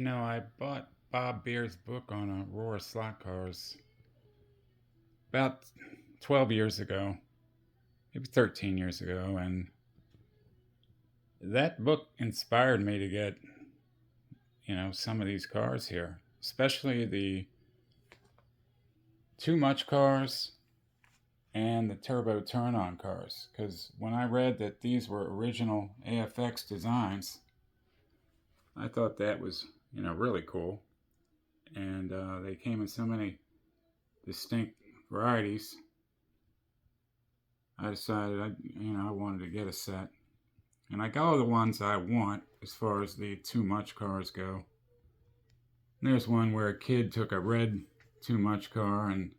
I bought Bob Beer's book on Aurora slot cars about 12 years ago, maybe 13 years ago, and that book inspired me to get, some of these cars here, especially the too much cars and the turbo turn on cars. Because when I read that these were original AFX designs, I thought that was, really cool. And they came in so many distinct varieties. I decided I wanted to get a set, and I got all the ones I want as far as the too much cars go. And there's one where a kid took a red too much car and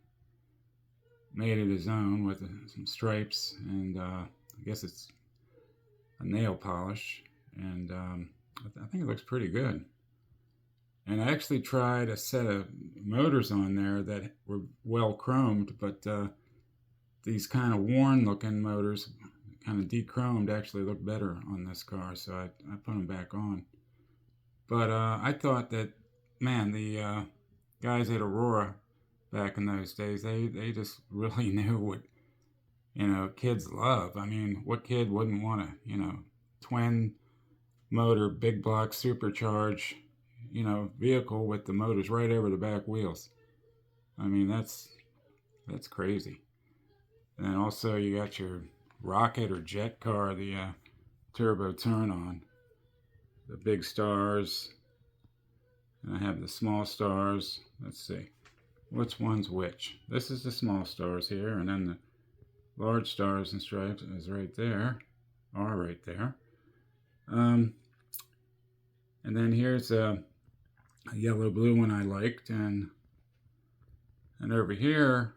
made it his own with some stripes, and I guess it's a nail polish, and I think it looks pretty good. And I actually tried a set of motors on there that were well chromed, but these kind of worn looking motors, kind of de-chromed, actually look better on this car, so I put them back on. But I thought that, man, the guys at Aurora back in those days, they just really knew what, kids love. I mean, what kid wouldn't want a, twin motor, big block, supercharged, vehicle with the motors right over the back wheels? I mean, that's crazy. And then also you got your rocket or jet car, the turbo turn on, the big stars, and I have the small stars. Let's see, which one's which? This is the small stars here, and then the large stars and stripes is right there, are right there. And then here's a yellow blue one I liked, and over here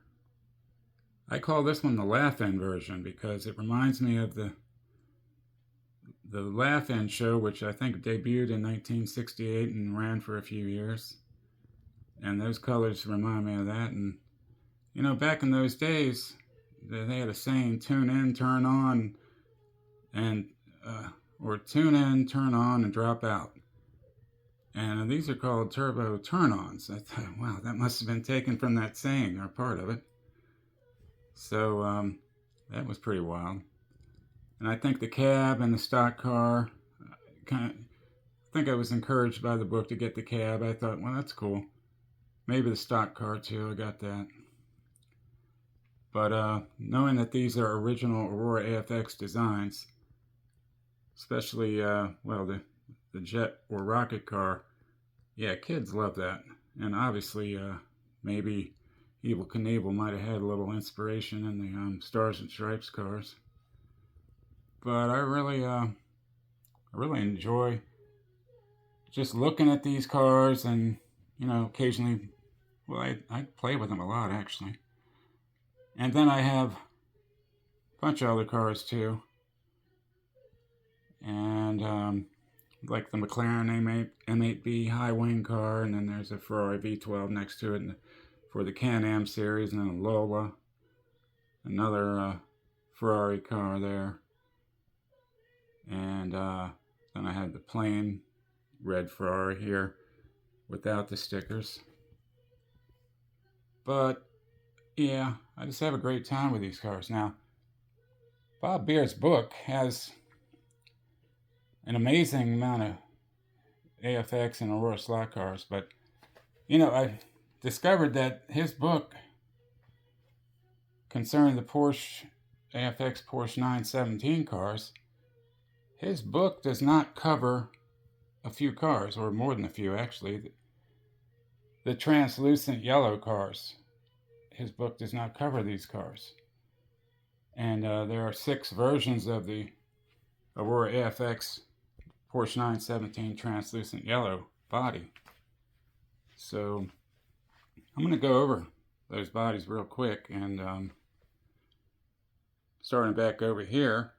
I call this one the Laugh-In version because it reminds me of the Laugh-In show, which I think debuted in 1968 and ran for a few years. And those colors remind me of that. And, back in those days, they had a saying, tune in, turn on, and or tune in, turn on, and drop out. And these are called turbo turn-ons. I thought, wow, that must have been taken from that saying, or part of it. So that was pretty wild. And I think the cab and the stock car, I think I was encouraged by the book to get the cab. I thought, well, that's cool. Maybe the stock car too, I got that. But knowing that these are original Aurora AFX designs, especially, the jet or rocket car, yeah, kids love that. And obviously, maybe Evel Knievel might have had a little inspiration in the Stars and Stripes cars. But I really enjoy just looking at these cars, and occasionally, well, I play with them a lot actually. And then I have a bunch of other cars too, and like the McLaren M8B high wing car, and then there's a Ferrari V12 next to it for the Can-Am series, and then a Lola, another Ferrari car there. And then I had the plain red Ferrari here without the stickers. But yeah, I just have a great time with these cars. Now, Bob Beer's book has an amazing amount of AFX and Aurora slot cars, but I discovered that his book concerning the Porsche AFX Porsche 917 cars, his book does not cover a few cars, or more than a few actually. The translucent yellow cars, his book does not cover these cars. And there are 6 versions of the Aurora AFX Porsche 917 translucent yellow body. So I'm going to go over those bodies real quick, and starting back over here,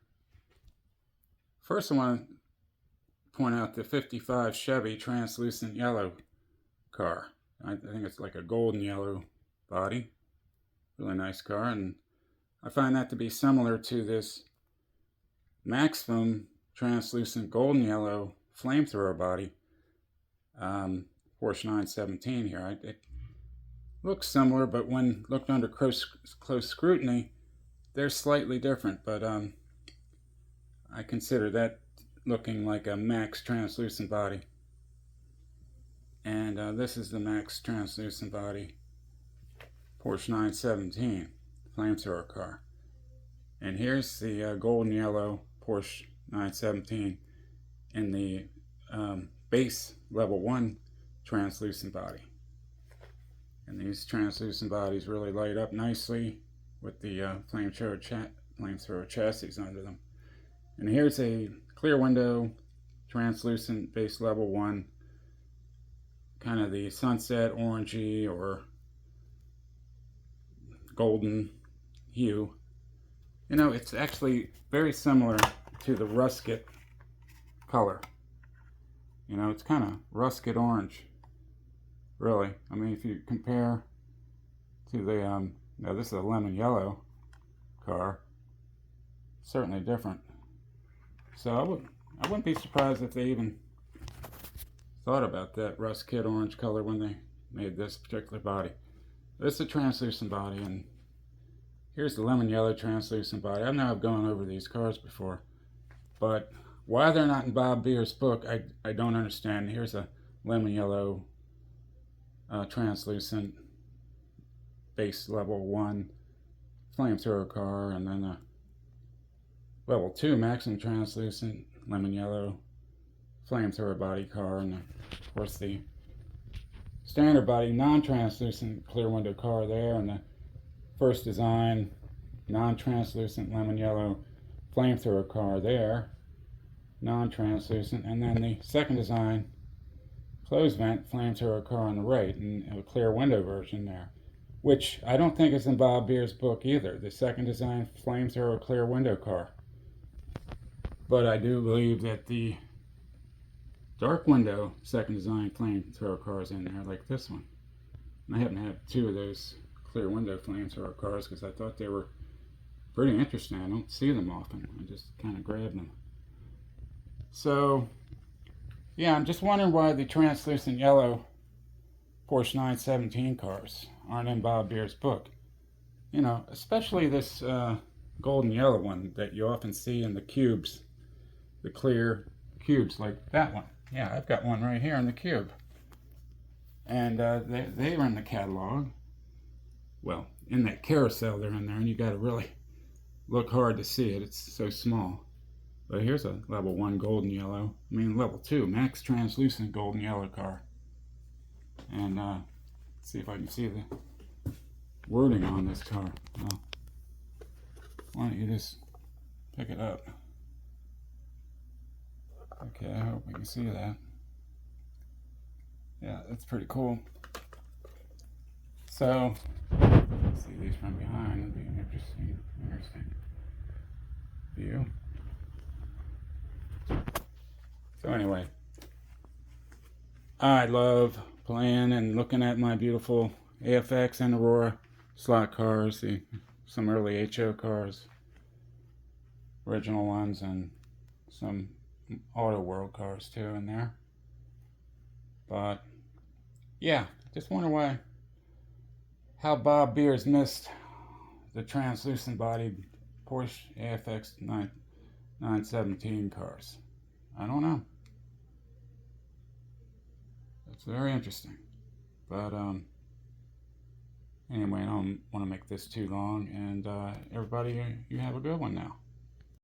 first I want to point out the 55 Chevy translucent yellow car. I think it's like a golden yellow body. Really nice car, and I find that to be similar to this Maximum translucent golden yellow flamethrower body Porsche 917 here. It looks similar, but when looked under close scrutiny, they're slightly different. But I consider that looking like a max translucent body. And this is the max translucent body Porsche 917 flamethrower car. And here's the golden yellow Porsche 917 in the base level 1 translucent body. And these translucent bodies really light up nicely with the flamethrower chassis under them. And here's a clear window translucent base level 1, kind of the sunset orangey or golden hue. You know, it's actually very similar to the rusket color. You know, it's kind of rusket orange, really. I mean, if you compare to the, now this is a lemon yellow car, certainly different. So I wouldn't be surprised if they even thought about that rusket orange color when they made this particular body. This is a translucent body, and here's the lemon yellow translucent body. I know I've gone over these cars before, but why they're not in Bob Beer's book, I don't understand. Here's a lemon yellow translucent base level 1 flamethrower car, and then a level 2 maximum translucent lemon yellow flamethrower body car, and of course the standard body non-translucent clear window car there, and the first design non-translucent lemon yellow flamethrower car there, non-translucent, and then the second design closed vent flamethrower car on the right, and a clear window version there, which I don't think is in Bob Beer's book either, the second design flamethrower clear window car. But I do believe that the dark window second design flamethrower cars in there, like this one. And I happen to have 2 of those clear window flamethrower cars because I thought they were pretty interesting. I don't see them often. I just kind of grabbed them. So, yeah, I'm just wondering why the translucent yellow Porsche 917 cars aren't in Bob Beer's book. You know, especially this golden yellow one that you often see in the cubes, the clear cubes like that one. Yeah, I've got one right here in the cube. And they are in the catalog. Well, in that carousel they're in there, and you got to really look hard to see it. It's so small. But here's a level 1 golden yellow. I mean, level 2 max translucent golden yellow car. And let's see if I can see the wording on this car. Well, why don't you just pick it up? Okay, I hope we can see that. Yeah, that's pretty cool. So, let's see these from behind. It'll be an interesting view. So anyway, I love playing and looking at my beautiful AFX and Aurora slot cars, some early HO cars, original ones, and some Auto World cars too in there. But yeah, just wonder how Bob Beer's missed the translucent bodied Porsche AFX 917 cars. I don't know. It's very interesting. But anyway, I don't want to make this too long, and everybody, you have a good one now.